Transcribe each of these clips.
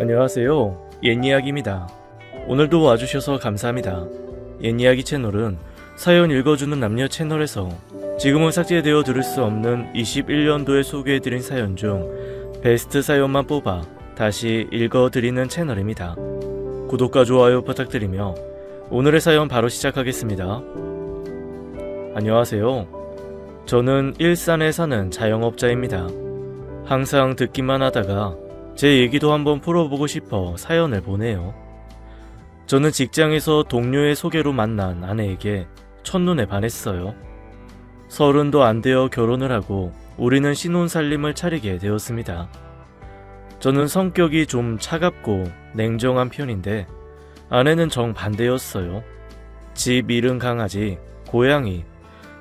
안녕하세요. 옛이야기입니다. 오늘도 와주셔서 감사합니다. 옛이야기 채널은 사연 읽어주는 남녀 채널에서 지금은 삭제되어 들을 수 없는 21년도에 소개해드린 사연 중 베스트 사연만 뽑아 다시 읽어드리는 채널입니다. 구독과 좋아요 부탁드리며 오늘의 사연 바로 시작하겠습니다. 안녕하세요. 저는 일산에 사는 자영업자입니다. 항상 듣기만 하다가 제 얘기도 한번 풀어보고 싶어 사연을 보내요. 저는 직장에서 동료의 소개로 만난 아내에게 첫눈에 반했어요. 30도 안 되어 결혼을 하고 우리는 신혼살림을 차리게 되었습니다. 저는 성격이 좀 차갑고 냉정한 편인데 아내는 정반대였어요. 집 잃은 강아지, 고양이,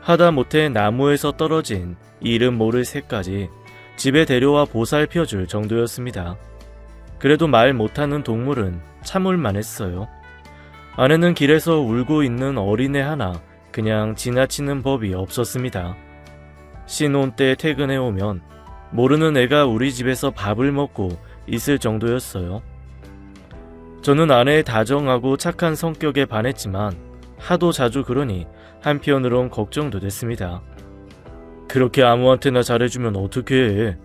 하다못해 나무에서 떨어진 이름 모를 새까지 집에 데려와 보살펴줄 정도였습니다. 그래도 말 못하는 동물은 참을만 했어요. 아내는 길에서 울고 있는 어린애 하나 그냥 지나치는 법이 없었습니다. 신혼 때 퇴근해 오면 모르는 애가 우리 집에서 밥을 먹고 있을 정도였어요. 저는 아내의 다정하고 착한 성격에 반했지만 하도 자주 그러니 한편으론 걱정도 됐습니다. 그렇게 아무한테나 잘해주면 어떡해.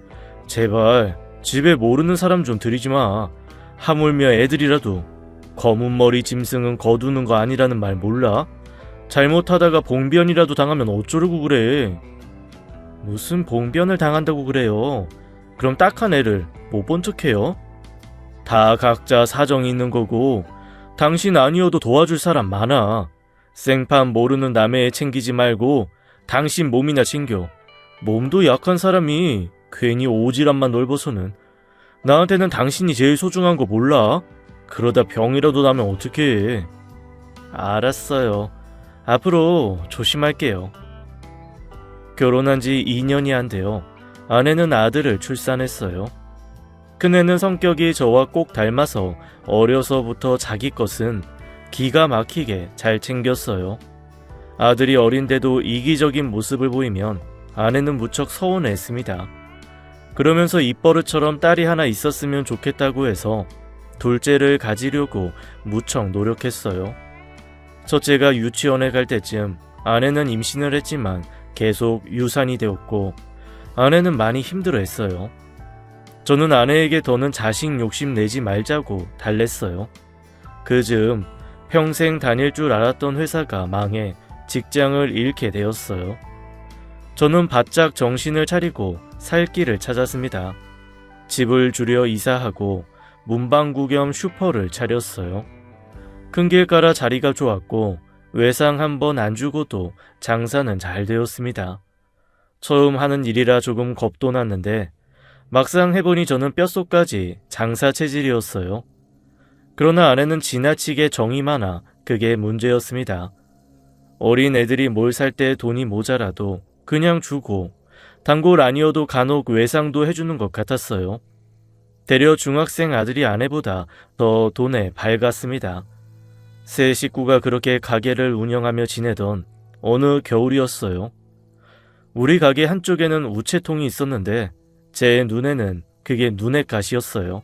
제발 집에 모르는 사람 좀 들이지 마. 하물며 애들이라도 검은 머리 짐승은 거두는 거 아니라는 말 몰라? 잘못하다가 봉변이라도 당하면 어쩌려고 그래. 무슨 봉변을 당한다고 그래요. 그럼 딱한 애를 못 본 척해요? 다 각자 사정이 있는 거고 당신 아니어도 도와줄 사람 많아. 생판 모르는 남의 애 챙기지 말고 당신 몸이나 챙겨. 몸도 약한 사람이 괜히 오지랖만 넓어서는. 나한테는 당신이 제일 소중한 거 몰라? 그러다 병이라도 나면 어떡해. 알았어요. 앞으로 조심할게요. 결혼한 지 2년이 안 돼요. 아내는 아들을 출산했어요. 큰애는 성격이 저와 꼭 닮아서 어려서부터 자기 것은 기가 막히게 잘 챙겼어요. 아들이 어린데도 이기적인 모습을 보이면 아내는 무척 서운해했습니다. 그러면서 입버릇처럼 딸이 하나 있었으면 좋겠다고 해서 둘째를 가지려고 무척 노력했어요. 첫째가 유치원에 갈 때쯤 아내는 임신을 했지만 계속 유산이 되었고 아내는 많이 힘들어했어요. 저는 아내에게 더는 자식 욕심 내지 말자고 달랬어요. 그즈음 평생 다닐 줄 알았던 회사가 망해 직장을 잃게 되었어요. 저는 바짝 정신을 차리고 살 길을 찾았습니다. 집을 줄여 이사하고 문방구 겸 슈퍼를 차렸어요. 큰 길가라 자리가 좋았고 외상 한번 안 주고도 장사는 잘 되었습니다. 처음 하는 일이라 조금 겁도 났는데 막상 해보니 저는 뼛속까지 장사 체질이었어요. 그러나 아내는 지나치게 정이 많아 그게 문제였습니다. 어린 애들이 뭘 살 때 돈이 모자라도 그냥 주고 단골 아니어도 간혹 외상도 해주는 것 같았어요. 대려 중학생 아들이 아내보다 더 돈에 밝았습니다. 세 식구가 그렇게 가게를 운영하며 지내던 어느 겨울이었어요. 우리 가게 한쪽에는 우체통이 있었는데 제 눈에는 그게 눈의 가시였어요.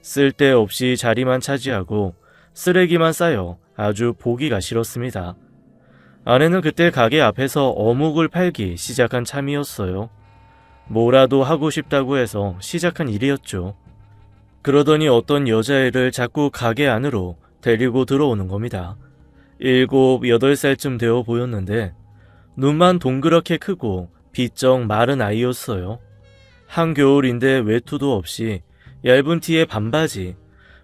쓸데없이 자리만 차지하고 쓰레기만 쌓여 아주 보기가 싫었습니다. 아내는 그때 가게 앞에서 어묵을 팔기 시작한 참이었어요. 뭐라도 하고 싶다고 해서 시작한 일이었죠. 그러더니 어떤 여자애를 자꾸 가게 안으로 데리고 들어오는 겁니다. 7, 8살쯤 되어 보였는데 눈만 동그랗게 크고 비쩍 마른 아이였어요. 한겨울인데 외투도 없이 얇은 티에 반바지,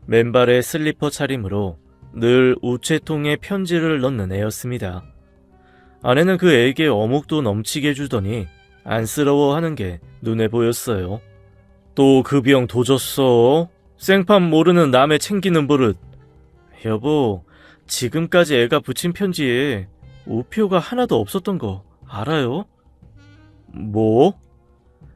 맨발에 슬리퍼 차림으로 늘 우체통에 편지를 넣는 애였습니다. 아내는 그 애에게 어묵도 넘치게 주더니 안쓰러워하는 게 눈에 보였어요. 또 그 병 도졌어? 생판 모르는 남의 챙기는 버릇. 여보, 지금까지 애가 붙인 편지에 우표가 하나도 없었던 거 알아요? 뭐?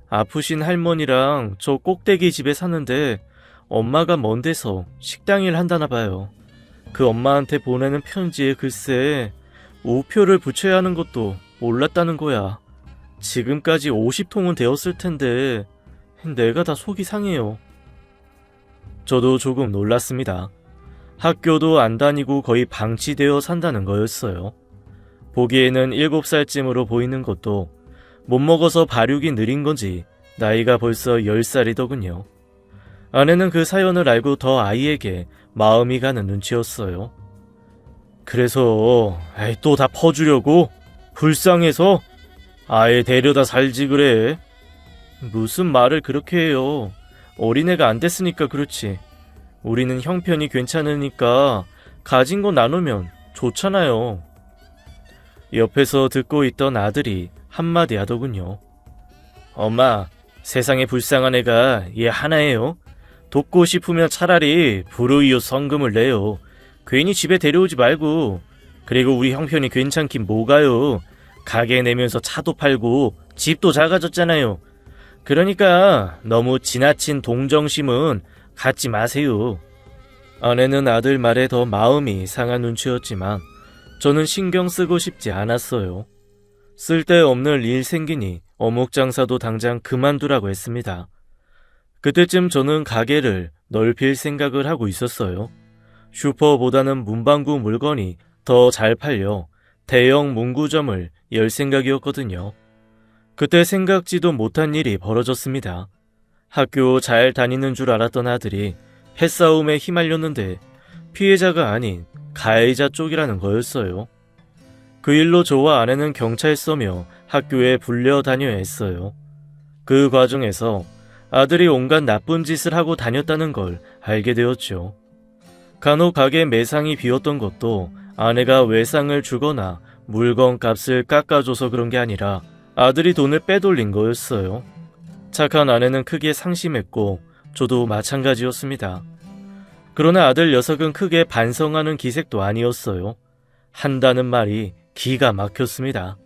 아프신 할머니랑 저 꼭대기 집에 사는데 엄마가 먼 데서 식당일 한다나 봐요. 그 엄마한테 보내는 편지에 글쎄 우표를 붙여야 하는 것도 몰랐다는 거야. 지금까지 50통은 되었을 텐데 내가 다 속이 상해요. 저도 조금 놀랐습니다. 학교도 안 다니고 거의 방치되어 산다는 거였어요. 보기에는 7살쯤으로 보이는 것도 못 먹어서 발육이 느린 건지 나이가 벌써 10살이더군요. 아내는 그 사연을 알고 더 아이에게 마음이 가는 눈치였어요. 그래서 또 다 퍼주려고? 불쌍해서? 아예 데려다 살지 그래. 무슨 말을 그렇게 해요. 어린애가 안 됐으니까 그렇지. 우리는 형편이 괜찮으니까 가진 거 나누면 좋잖아요. 옆에서 듣고 있던 아들이 한마디 하더군요. 엄마, 세상에 불쌍한 애가 얘 하나예요. 돕고 싶으면 차라리 불우이웃 성금을 내요. 괜히 집에 데려오지 말고. 그리고 우리 형편이 괜찮긴 뭐가요. 가게 내면서 차도 팔고 집도 작아졌잖아요. 그러니까 너무 지나친 동정심은 갖지 마세요. 아내는 아들 말에 더 마음이 상한 눈치였지만 저는 신경 쓰고 싶지 않았어요. 쓸데없는 일 생기니 어묵 장사도 당장 그만두라고 했습니다. 그때쯤 저는 가게를 넓힐 생각을 하고 있었어요. 슈퍼보다는 문방구 물건이 더 잘 팔려 대형 문구점을 열 생각이었거든요. 그때 생각지도 못한 일이 벌어졌습니다. 학교 잘 다니는 줄 알았던 아들이 패싸움에 휘말렸는데 피해자가 아닌 가해자 쪽이라는 거였어요. 그 일로 저와 아내는 경찰서며 학교에 불려 다녀야 했어요. 그 과정에서 아들이 온갖 나쁜 짓을 하고 다녔다는 걸 알게 되었죠. 간혹 가게 매상이 비었던 것도 아내가 외상을 주거나 물건 값을 깎아줘서 그런 게 아니라 아들이 돈을 빼돌린 거였어요. 착한 아내는 크게 상심했고 저도 마찬가지였습니다. 그러나 아들 녀석은 크게 반성하는 기색도 아니었어요. 한다는 말이 기가 막혔습니다.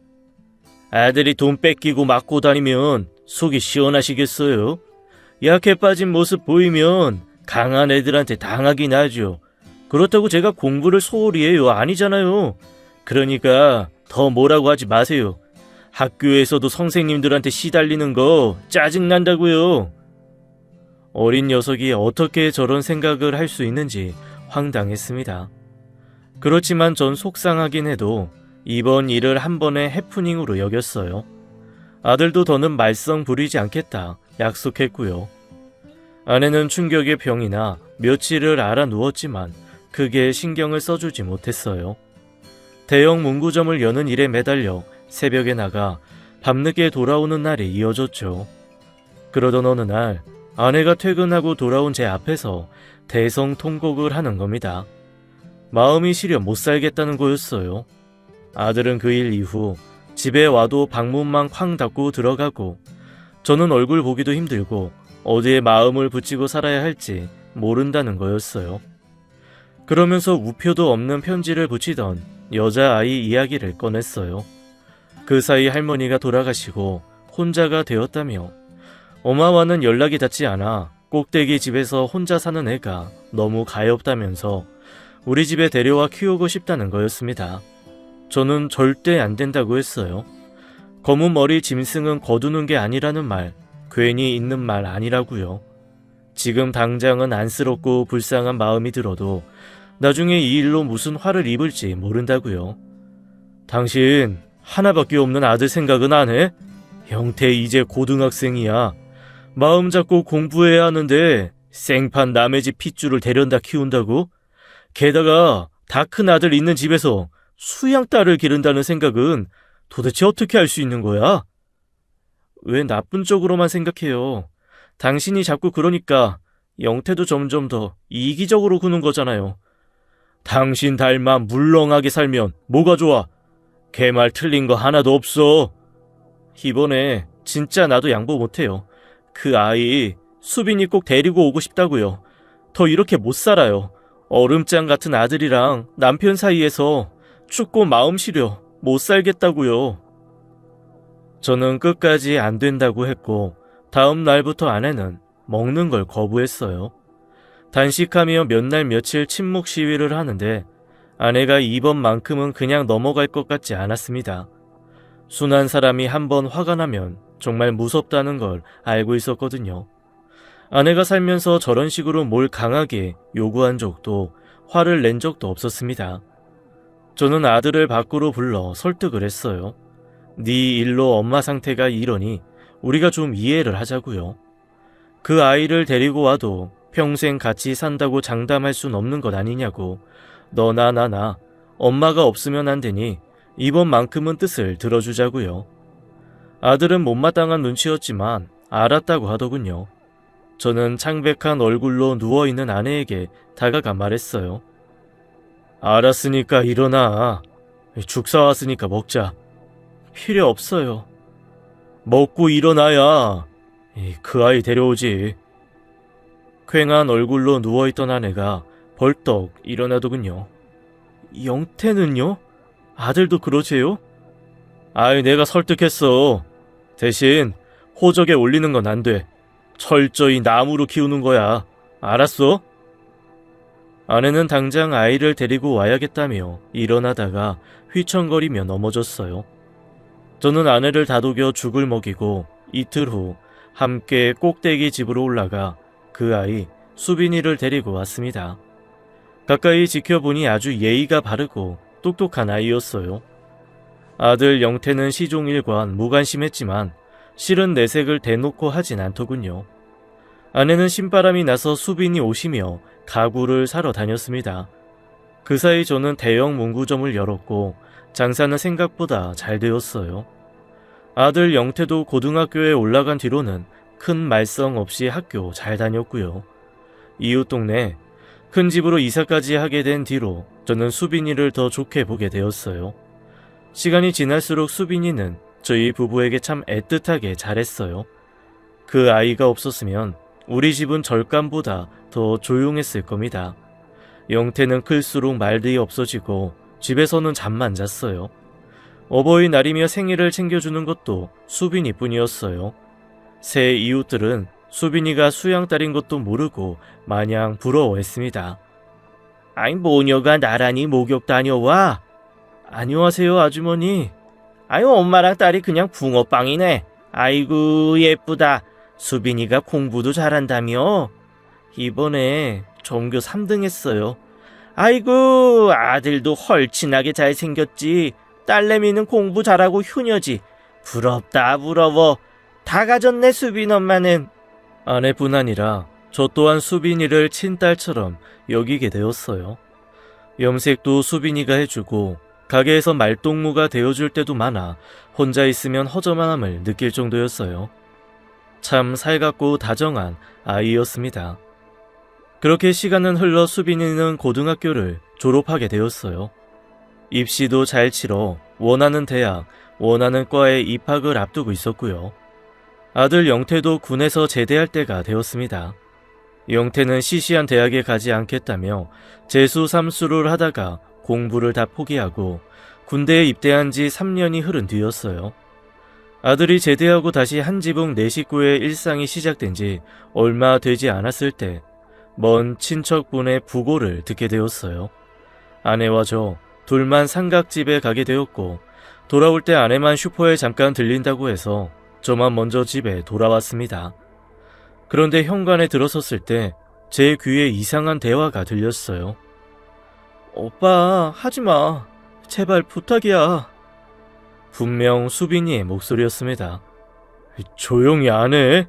아들이 돈 뺏기고 맞고 다니면 속이 시원하시겠어요? 약해 빠진 모습 보이면 강한 애들한테 당하긴 하죠. 그렇다고 제가 공부를 소홀히 해요? 아니잖아요. 그러니까 더 뭐라고 하지 마세요. 학교에서도 선생님들한테 시달리는 거 짜증난다고요. 어린 녀석이 어떻게 저런 생각을 할 수 있는지 황당했습니다. 그렇지만 전 속상하긴 해도 이번 일을 한 번의 해프닝으로 여겼어요. 아들도 더는 말썽 부리지 않겠다 약속했고요. 아내는 충격의 병이나 며칠을 알아 누웠지만 크게 신경을 써주지 못했어요. 대형 문구점을 여는 일에 매달려 새벽에 나가 밤늦게 돌아오는 날이 이어졌죠. 그러던 어느 날 아내가 퇴근하고 돌아온 제 앞에서 대성통곡을 하는 겁니다. 마음이 시려 못 살겠다는 거였어요. 아들은 그 일 이후 집에 와도 방문만 쾅 닫고 들어가고 저는 얼굴 보기도 힘들고 어디에 마음을 붙이고 살아야 할지 모른다는 거였어요. 그러면서 우표도 없는 편지를 붙이던 여자아이 이야기를 꺼냈어요. 그 사이 할머니가 돌아가시고 혼자가 되었다며 엄마와는 연락이 닿지 않아 꼭대기 집에서 혼자 사는 애가 너무 가엾다면서 우리 집에 데려와 키우고 싶다는 거였습니다. 저는 절대 안 된다고 했어요. 검은 머리 짐승은 거두는 게 아니라는 말, 괜히 있는 말 아니라고요. 지금 당장은 안쓰럽고 불쌍한 마음이 들어도 나중에 이 일로 무슨 화를 입을지 모른다고요. 당신 하나밖에 없는 아들 생각은 안 해? 형태 이제 고등학생이야. 마음 잡고 공부해야 하는데 생판 남의 집 핏줄을 데려다 키운다고? 게다가 다 큰 아들 있는 집에서 수양딸을 기른다는 생각은 도대체 어떻게 할 수 있는 거야? 왜 나쁜 쪽으로만 생각해요? 당신이 자꾸 그러니까 영태도 점점 더 이기적으로 구는 거잖아요. 당신 닮아 물렁하게 살면 뭐가 좋아? 걔 말 틀린 거 하나도 없어. 이번에 진짜 나도 양보 못해요. 그 아이 수빈이 꼭 데리고 오고 싶다고요. 더 이렇게 못 살아요. 얼음장 같은 아들이랑 남편 사이에서 춥고 마음 시려 못 살겠다고요. 저는 끝까지 안 된다고 했고 다음 날부터 아내는 먹는 걸 거부했어요. 단식하며 몇 날 며칠 침묵 시위를 하는데 아내가 이번만큼은 그냥 넘어갈 것 같지 않았습니다. 순한 사람이 한번 화가 나면 정말 무섭다는 걸 알고 있었거든요. 아내가 살면서 저런 식으로 뭘 강하게 요구한 적도 화를 낸 적도 없었습니다. 저는 아들을 밖으로 불러 설득을 했어요. 네 일로 엄마 상태가 이러니 우리가 좀 이해를 하자고요. 그 아이를 데리고 와도 평생 같이 산다고 장담할 순 없는 것 아니냐고. 너나 나나 엄마가 없으면 안 되니 이번만큼은 뜻을 들어주자고요. 아들은 못마땅한 눈치였지만 알았다고 하더군요. 저는 창백한 얼굴로 누워있는 아내에게 다가가 말했어요. 알았으니까 일어나. 죽 사왔으니까 먹자. 필요 없어요. 먹고 일어나야 그 아이 데려오지. 퀭한 얼굴로 누워있던 아내가 벌떡 일어나더군요. 영태는요? 아들도 그러세요? 아이, 내가 설득했어. 대신 호적에 올리는 건 안 돼. 철저히 나무로 키우는 거야. 알았어? 아내는 당장 아이를 데리고 와야겠다며 일어나다가 휘청거리며 넘어졌어요. 저는 아내를 다독여 죽을 먹이고 이틀 후 함께 꼭대기 집으로 올라가 그 아이 수빈이를 데리고 왔습니다. 가까이 지켜보니 아주 예의가 바르고 똑똑한 아이였어요. 아들 영태는 시종일관 무관심했지만 실은 내색을 대놓고 하진 않더군요. 아내는 신바람이 나서 수빈이 오시며 가구를 사러 다녔습니다. 그 사이 저는 대형 문구점을 열었고 장사는 생각보다 잘 되었어요. 아들 영태도 고등학교에 올라간 뒤로는 큰 말썽 없이 학교 잘 다녔고요. 이웃 동네 큰 집으로 이사까지 하게 된 뒤로 저는 수빈이를 더 좋게 보게 되었어요. 시간이 지날수록 수빈이는 저희 부부에게 참 애틋하게 잘했어요. 그 아이가 없었으면 우리 집은 절간보다 더 조용했을 겁니다. 영태는 클수록 말들이 없어지고 집에서는 잠만 잤어요. 어버이날이며 생일을 챙겨주는 것도 수빈이뿐이었어요. 새 이웃들은 수빈이가 수양딸인 것도 모르고 마냥 부러워했습니다. 아이, 모녀가 나란히 목욕 다녀와? 안녕하세요, 아주머니. 아유, 엄마랑 딸이 그냥 붕어빵이네. 아이고, 예쁘다. 수빈이가 공부도 잘한다며? 이번에 전교 3등 했어요. 아이고, 아들도 헐친하게 잘생겼지. 딸내미는 공부 잘하고 효녀지. 부럽다, 부러워. 다 가졌네, 수빈 엄마는. 아내뿐 아니라 저 또한 수빈이를 친딸처럼 여기게 되었어요. 염색도 수빈이가 해주고 가게에서 말동무가 되어줄 때도 많아 혼자 있으면 허전함을 느낄 정도였어요. 참 살갑고 다정한 아이였습니다. 그렇게 시간은 흘러 수빈이는 고등학교를 졸업하게 되었어요. 입시도 잘 치러 원하는 대학, 원하는 과에 입학을 앞두고 있었고요. 아들 영태도 군에서 제대할 때가 되었습니다. 영태는 시시한 대학에 가지 않겠다며 재수 삼수를 하다가 공부를 다 포기하고 군대에 입대한 지 3년이 흐른 뒤였어요. 아들이 제대하고 다시 한 지붕 네 식구의 일상이 시작된 지 얼마 되지 않았을 때 먼 친척분의 부고를 듣게 되었어요. 아내와 저 둘만 삼각집에 가게 되었고 돌아올 때 아내만 슈퍼에 잠깐 들린다고 해서 저만 먼저 집에 돌아왔습니다. 그런데 현관에 들어섰을 때 제 귀에 이상한 대화가 들렸어요. 오빠, 하지마. 제발 부탁이야. 분명 수빈이의 목소리였습니다. 조용히 안 해?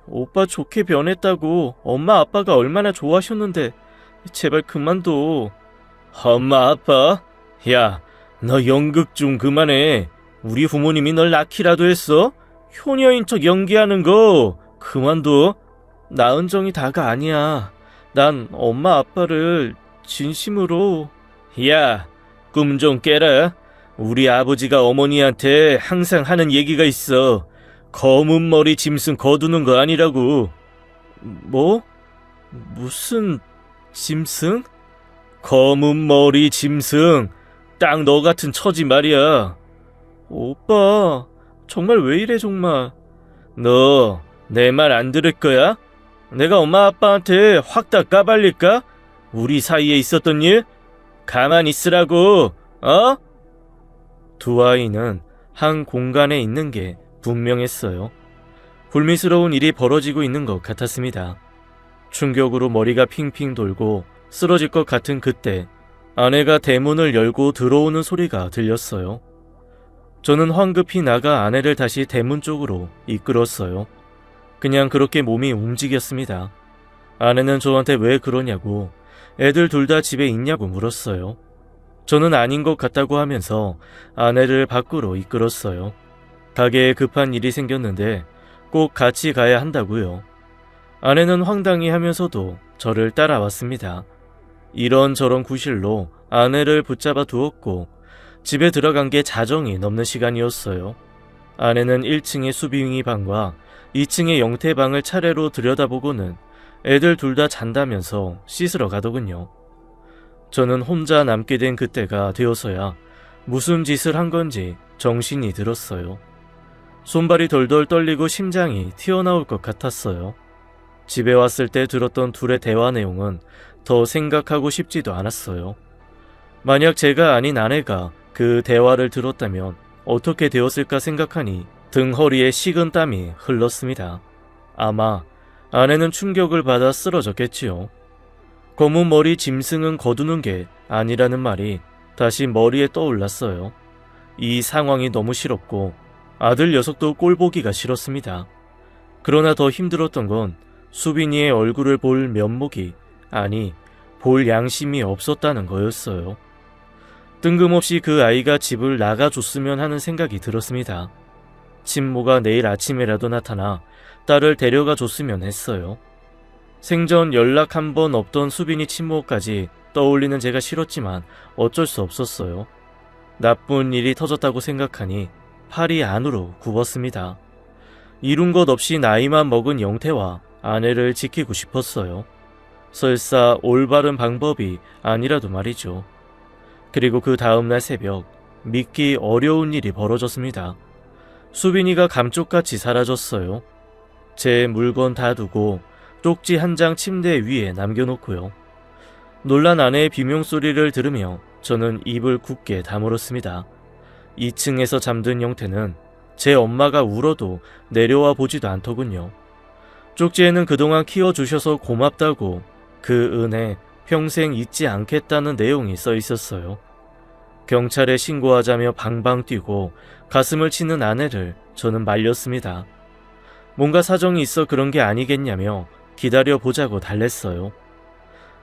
오빠 좋게 변했다고 엄마 아빠가 얼마나 좋아하셨는데 제발 그만둬. 엄마 아빠? 야, 너 연극 좀 그만해. 우리 부모님이 널 낳기라도 했어? 효녀인 척 연기하는 거 그만둬. 나 은정이 다가 아니야. 난 엄마 아빠를 진심으로. 야, 꿈 좀 깨라. 우리 아버지가 어머니한테 항상 하는 얘기가 있어. 검은 머리 짐승 거두는 거 아니라고. 뭐? 무슨 짐승? 검은 머리 짐승. 딱 너 같은 처지 말이야. 오빠, 정말 왜 이래 정말. 너 내 말 안 들을 거야? 내가 엄마 아빠한테 확 다 까발릴까? 우리 사이에 있었던 일? 가만히 있으라고, 어? 두 아이는 한 공간에 있는 게 분명했어요. 불미스러운 일이 벌어지고 있는 것 같았습니다. 충격으로 머리가 핑핑 돌고 쓰러질 것 같은 그때 아내가 대문을 열고 들어오는 소리가 들렸어요. 저는 황급히 나가 아내를 다시 대문 쪽으로 이끌었어요. 그냥 그렇게 몸이 움직였습니다. 아내는 저한테 왜 그러냐고, 애들 둘 다 집에 있냐고 물었어요. 저는 아닌 것 같다고 하면서 아내를 밖으로 이끌었어요. 가게에 급한 일이 생겼는데 꼭 같이 가야 한다고요. 아내는 황당히 하면서도 저를 따라왔습니다. 이런저런 구실로 아내를 붙잡아 두었고 집에 들어간 게 자정이 넘는 시간이었어요. 아내는 1층의 수빈이 방과 2층의 영태 방을 차례로 들여다보고는 애들 둘 다 잔다면서 씻으러 가더군요. 저는 혼자 남게 된 그때가 되어서야 무슨 짓을 한 건지 정신이 들었어요. 손발이 덜덜 떨리고 심장이 튀어나올 것 같았어요. 집에 왔을 때 들었던 둘의 대화 내용은 더 생각하고 싶지도 않았어요. 만약 제가 아닌 아내가 그 대화를 들었다면 어떻게 되었을까 생각하니 등 허리에 식은 땀이 흘렀습니다. 아마 아내는 충격을 받아 쓰러졌겠지요. 검은 머리 짐승은 거두는 게 아니라는 말이 다시 머리에 떠올랐어요. 이 상황이 너무 싫었고 아들 녀석도 꼴보기가 싫었습니다. 그러나 더 힘들었던 건 수빈이의 얼굴을 볼 면목이, 아니 볼 양심이 없었다는 거였어요. 뜬금없이 그 아이가 집을 나가줬으면 하는 생각이 들었습니다. 친모가 내일 아침에라도 나타나 딸을 데려가 줬으면 했어요. 생전 연락 한 번 없던 수빈이 친모까지 떠올리는 제가 싫었지만 어쩔 수 없었어요. 나쁜 일이 터졌다고 생각하니 팔이 안으로 굽었습니다. 이룬 것 없이 나이만 먹은 영태와 아내를 지키고 싶었어요. 설사 올바른 방법이 아니라도 말이죠. 그리고 그 다음날 새벽, 믿기 어려운 일이 벌어졌습니다. 수빈이가 감쪽같이 사라졌어요. 제 물건 다 두고 쪽지 한 장 침대 위에 남겨놓고요. 놀란 아내의 비명소리를 들으며 저는 입을 굳게 다물었습니다. 2층에서 잠든 영태는 제 엄마가 울어도 내려와 보지도 않더군요. 쪽지에는 그동안 키워주셔서 고맙다고, 그 은혜 평생 잊지 않겠다는 내용이 써 있었어요. 경찰에 신고하자며 방방 뛰고 가슴을 치는 아내를 저는 말렸습니다. 뭔가 사정이 있어 그런 게 아니겠냐며 기다려보자고 달랬어요.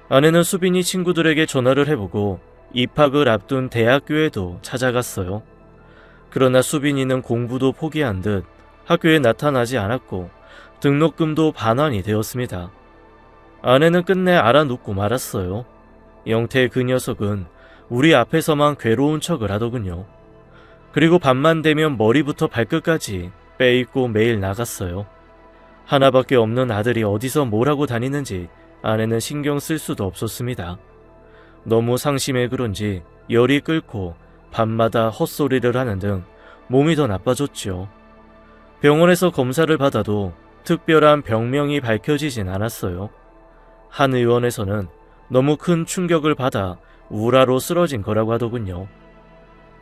아내는 수빈이 친구들에게 전화를 해보고 입학을 앞둔 대학교에도 찾아갔어요. 그러나 수빈이는 공부도 포기한 듯 학교에 나타나지 않았고 등록금도 반환이 되었습니다. 아내는 끝내 알아눕고 말았어요. 영태 그 녀석은 우리 앞에서만 괴로운 척을 하더군요. 그리고 밤만 되면 머리부터 발끝까지 빼입고 매일 나갔어요. 하나밖에 없는 아들이 어디서 뭐라고 다니는지 아내는 신경 쓸 수도 없었습니다. 너무 상심해 그런지 열이 끓고 밤마다 헛소리를 하는 등 몸이 더 나빠졌죠. 병원에서 검사를 받아도 특별한 병명이 밝혀지진 않았어요. 한 의원에서는 너무 큰 충격을 받아 우라로 쓰러진 거라고 하더군요.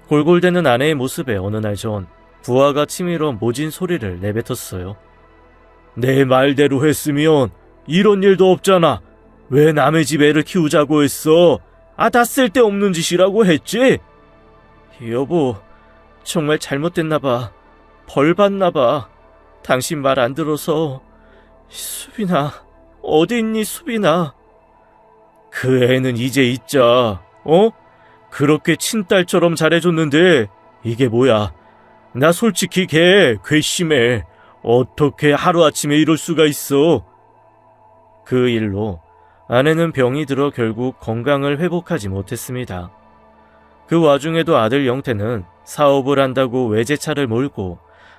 골골대는 아내의 모습에 어느 날 전 부하가 치밀어 모진 소리를 내뱉었어요. 내 말대로 했으면 이런 일도 없잖아. 왜 남의 집 애를 키우자고 했어? 다 쓸데없는 짓이라고 했지? 여보, 정말 잘못됐나봐. 벌 받나봐. 당신 말 안 들어서. 수빈아, 어디 있니 수빈아? 그 애는 이제 있자. 그렇게 친딸처럼 잘해줬는데 이게 뭐야? 나 솔직히 걔 괘씸해. 어떻게 하루아침에 이럴 수가 있어? 그 일로 아내는 병이 들어 결국 건강을 회복하지 못했습니다. 그 와중에도 아들 영태는 사업을 한다고 외제차를 몰고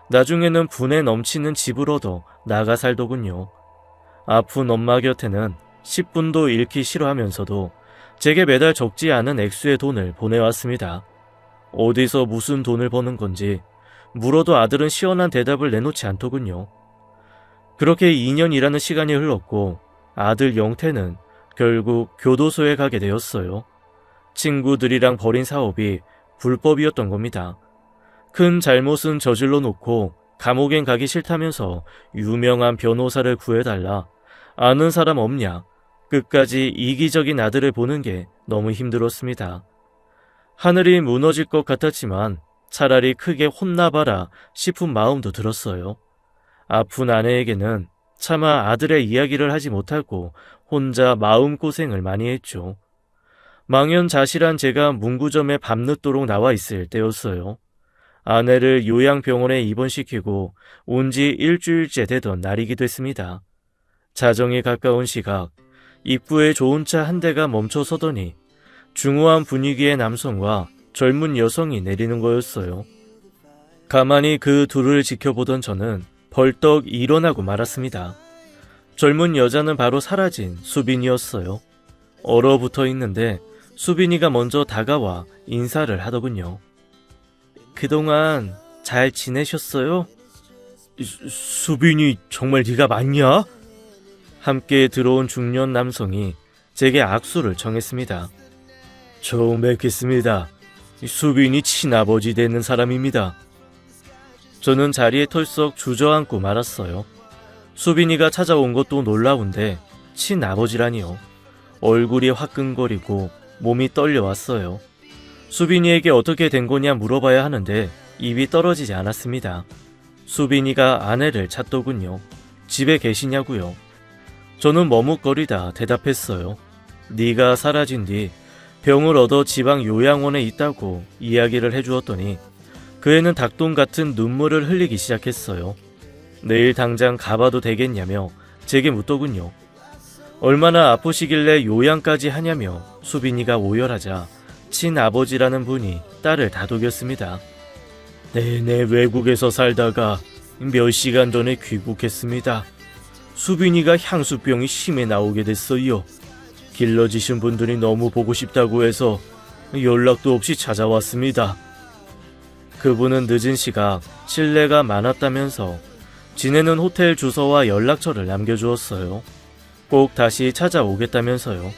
나중에는 분에 넘치는 집을 얻어 나가 살더군요. 아픈 엄마 곁에는 10분도 잃기 싫어하면서도 제게 매달 적지 않은 액수의 돈을 보내왔습니다. 어디서 무슨 돈을 버는 건지 물어도 아들은 시원한 대답을 내놓지 않더군요. 그렇게 2년이라는 시간이 흘렀고 아들 영태는 결국 교도소에 가게 되었어요. 친구들이랑 벌인 사업이 불법이었던 겁니다. 큰 잘못은 저질러 놓고 감옥엔 가기 싫다면서 유명한 변호사를 구해달라. 아는 사람 없냐? 끝까지 이기적인 아들을 보는 게 너무 힘들었습니다. 하늘이 무너질 것 같았지만 차라리 크게 혼나봐라 싶은 마음도 들었어요. 아픈 아내에게는 차마 아들의 이야기를 하지 못하고 혼자 마음고생을 많이 했죠. 망연자실한 제가 문구점에 밤늦도록 나와 있을 때였어요. 아내를 요양병원에 입원시키고 온 지 일주일째 되던 날이기도 했습니다. 자정에 가까운 시각, 입구에 좋은 차 한 대가 멈춰서더니 중후한 분위기의 남성과 젊은 여성이 내리는 거였어요. 가만히 그 둘을 지켜보던 저는 벌떡 일어나고 말았습니다. 젊은 여자는 바로 사라진 수빈이었어요. 얼어붙어 있는데 수빈이가 먼저 다가와 인사를 하더군요. 그동안 잘 지내셨어요? 수빈이 정말 네가 맞냐? 함께 들어온 중년 남성이 제게 악수를 청했습니다. 처음 뵙겠습니다. 수빈이 친아버지 되는 사람입니다. 저는 자리에 털썩 주저앉고 말았어요. 수빈이가 찾아온 것도 놀라운데 친아버지라니요. 얼굴이 화끈거리고 몸이 떨려왔어요. 수빈이에게 어떻게 된 거냐 물어봐야 하는데 입이 떨어지지 않았습니다. 수빈이가 아내를 찾더군요. 집에 계시냐고요. 저는 머뭇거리다 대답했어요. 네가 사라진 뒤 병을 얻어 지방 요양원에 있다고 이야기를 해주었더니 그 애는 닭똥 같은 눈물을 흘리기 시작했어요. 내일 당장 가봐도 되겠냐며 제게 묻더군요. 얼마나 아프시길래 요양까지 하냐며 수빈이가 오열하자 친아버지라는 분이 딸을 다독였습니다. 내내 외국에서 살다가 몇 시간 전에 귀국했습니다. 수빈이가 향수병이 심해 나오게 됐어요. 길러지신 분들이 너무 보고 싶다고 해서 연락도 없이 찾아왔습니다. 그분은 늦은 시각 실례가 많았다면서 지내는 호텔 주소와 연락처를 남겨주었어요. 꼭 다시 찾아오겠다면서요.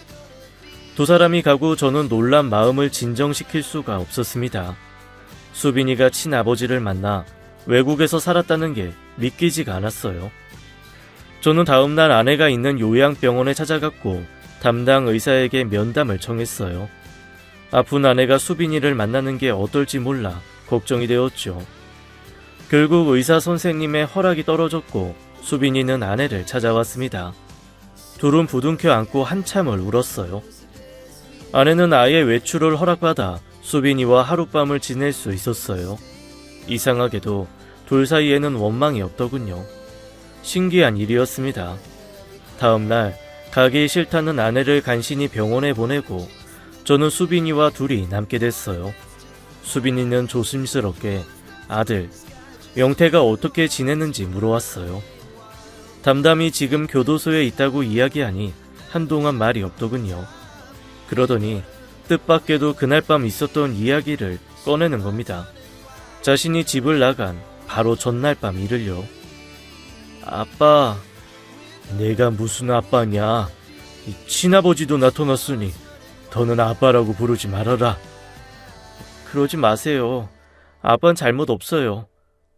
두 사람이 가고 저는 놀란 마음을 진정시킬 수가 없었습니다. 수빈이가 친아버지를 만나 외국에서 살았다는 게 믿기지가 않았어요. 저는 다음날 아내가 있는 요양병원에 찾아갔고 담당 의사에게 면담을 청했어요. 아픈 아내가 수빈이를 만나는 게 어떨지 몰라 걱정이 되었죠. 결국 의사 선생님의 허락이 떨어졌고 수빈이는 아내를 찾아왔습니다. 둘은 부둥켜 안고 한참을 울었어요. 아내는 아예 외출을 허락받아 수빈이와 하룻밤을 지낼 수 있었어요. 이상하게도 둘 사이에는 원망이 없더군요. 신기한 일이었습니다. 다음날 가기 싫다는 아내를 간신히 병원에 보내고 저는 수빈이와 둘이 남게 됐어요. 수빈이는 조심스럽게 아들, 영태가 어떻게 지내는지 물어왔어요. 담담이 지금 교도소에 있다고 이야기하니 한동안 말이 없더군요. 그러더니 뜻밖에도 그날 밤 있었던 이야기를 꺼내는 겁니다. 자신이 집을 나간 바로 전날 밤 일을요. 아빠, 내가 무슨 아빠냐? 친아버지도 나타났으니 더는 아빠라고 부르지 말아라. 그러지 마세요. 아빠는 잘못 없어요.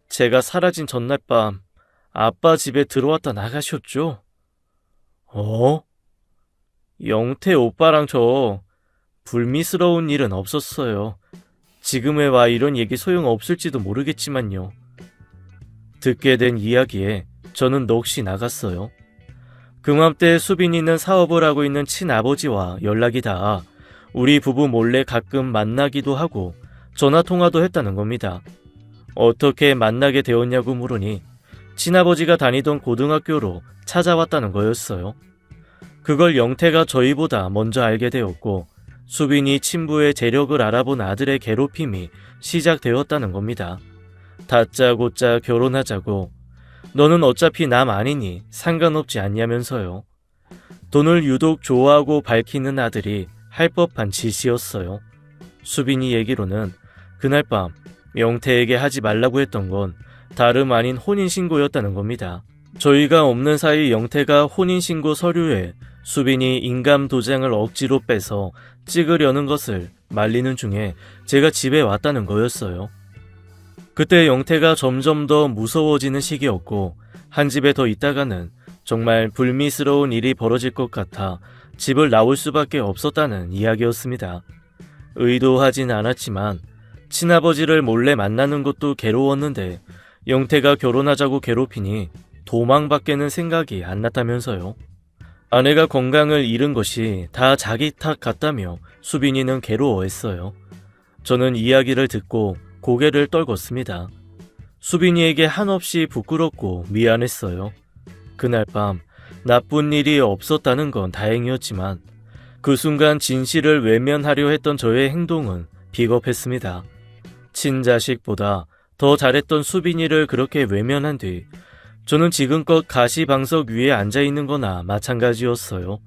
제가 사라진 전날 밤 아빠 집에 들어왔다 나가셨죠? 어? 영태 오빠랑 저 불미스러운 일은 없었어요. 지금에 와 이런 얘기 소용없을지도 모르겠지만요. 듣게 된 이야기에 저는 넋이 나갔어요. 그맘때 수빈이는 사업을 하고 있는 친아버지와 연락이 닿아 우리 부부 몰래 가끔 만나기도 하고 전화통화도 했다는 겁니다. 어떻게 만나게 되었냐고 물으니 친아버지가 다니던 고등학교로 찾아왔다는 거였어요. 그걸 영태가 저희보다 먼저 알게 되었고 수빈이 친부의 재력을 알아본 아들의 괴롭힘이 시작되었다는 겁니다. 다짜고짜 결혼하자고 너는 어차피 남 아니니 상관없지 않냐면서요. 돈을 유독 좋아하고 밝히는 아들이 할 법한 짓이었어요. 수빈이 얘기로는 그날 밤 영태에게 하지 말라고 했던 건 다름 아닌 혼인신고였다는 겁니다. 저희가 없는 사이 영태가 혼인신고 서류에 수빈이 인감 도장을 억지로 빼서 찍으려는 것을 말리는 중에 제가 집에 왔다는 거였어요. 그때 영태가 점점 더 무서워지는 시기였고 한 집에 더 있다가는 정말 불미스러운 일이 벌어질 것 같아 집을 나올 수밖에 없었다는 이야기였습니다. 의도하진 않았지만 친아버지를 몰래 만나는 것도 괴로웠는데 영태가 결혼하자고 괴롭히니 도망밖에는 생각이 안 났다면서요. 아내가 건강을 잃은 것이 다 자기 탓 같다며 수빈이는 괴로워했어요. 저는 이야기를 듣고 고개를 떨궜습니다. 수빈이에게 한없이 부끄럽고 미안했어요. 그날 밤 나쁜 일이 없었다는 건 다행이었지만 그 순간 진실을 외면하려 했던 저의 행동은 비겁했습니다. 친자식보다 더 잘했던 수빈이를 그렇게 외면한 뒤 저는 지금껏 가시방석 위에 앉아있는 거나 마찬가지였어요.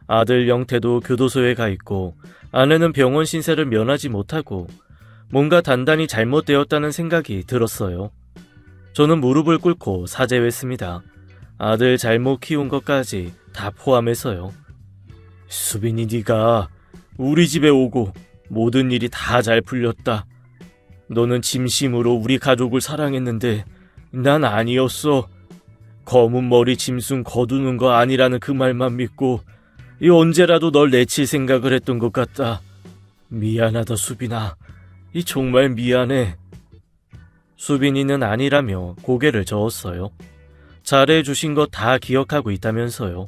아들 영태도 교도소에 가 있고 아내는 병원 신세를 면하지 못하고 뭔가 단단히 잘못되었다는 생각이 들었어요. 저는 무릎을 꿇고 사죄했습니다. 아들 잘못 키운 것까지 다 포함해서요. 수빈이 네가 우리 집에 오고 모든 일이 다 잘 풀렸다. 너는 진심으로 우리 가족을 사랑했는데 난 아니었어. 검은 머리 짐승 거두는 거 아니라는 그 말만 믿고 언제라도 널 내칠 생각을 했던 것 같다. 미안하다 수빈아. 정말 미안해. 수빈이는 아니라며 고개를 저었어요. 잘해주신 거 다 기억하고 있다면서요.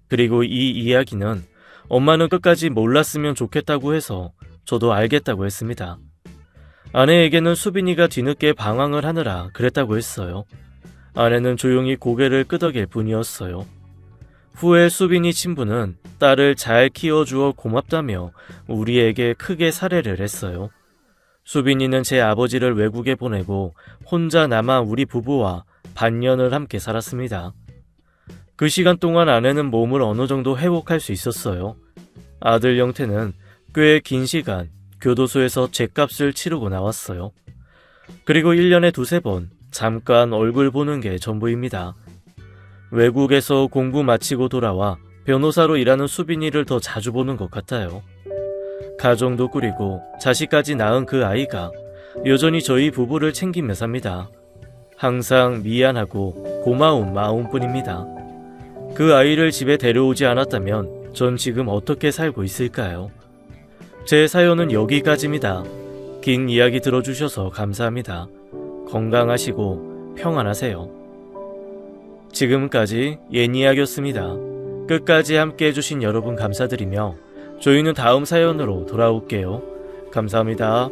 그리고 이 이야기는 엄마는 끝까지 몰랐으면 좋겠다고 해서 저도 알겠다고 했습니다. 아내에게는 수빈이가 뒤늦게 방황을 하느라 그랬다고 했어요. 아내는 조용히 고개를 끄덕일 뿐이었어요. 후에 수빈이 친부는 딸을 잘 키워주어 고맙다며 우리에게 크게 사례를 했어요. 수빈이는 제 아버지를 외국에 보내고 혼자 남아 우리 부부와 반년을 함께 살았습니다. 그 시간 동안 아내는 몸을 어느 정도 회복할 수 있었어요. 아들 영태는 꽤 긴 시간 교도소에서 죗값을 치르고 나왔어요. 그리고 1년에 두세 번 잠깐 얼굴 보는 게 전부입니다. 외국에서 공부 마치고 돌아와 변호사로 일하는 수빈이를 더 자주 보는 것 같아요. 가정도 꾸리고 자식까지 낳은 그 아이가 여전히 저희 부부를 챙기며 삽니다. 항상 미안하고 고마운 마음뿐입니다. 그 아이를 집에 데려오지 않았다면 전 지금 어떻게 살고 있을까요? 제 사연은 여기까지입니다. 긴 이야기 들어주셔서 감사합니다. 건강하시고 평안하세요. 지금까지 예니악이었습니다. 끝까지 함께 해주신 여러분 감사드리며 저희는 다음 사연으로 돌아올게요. 감사합니다.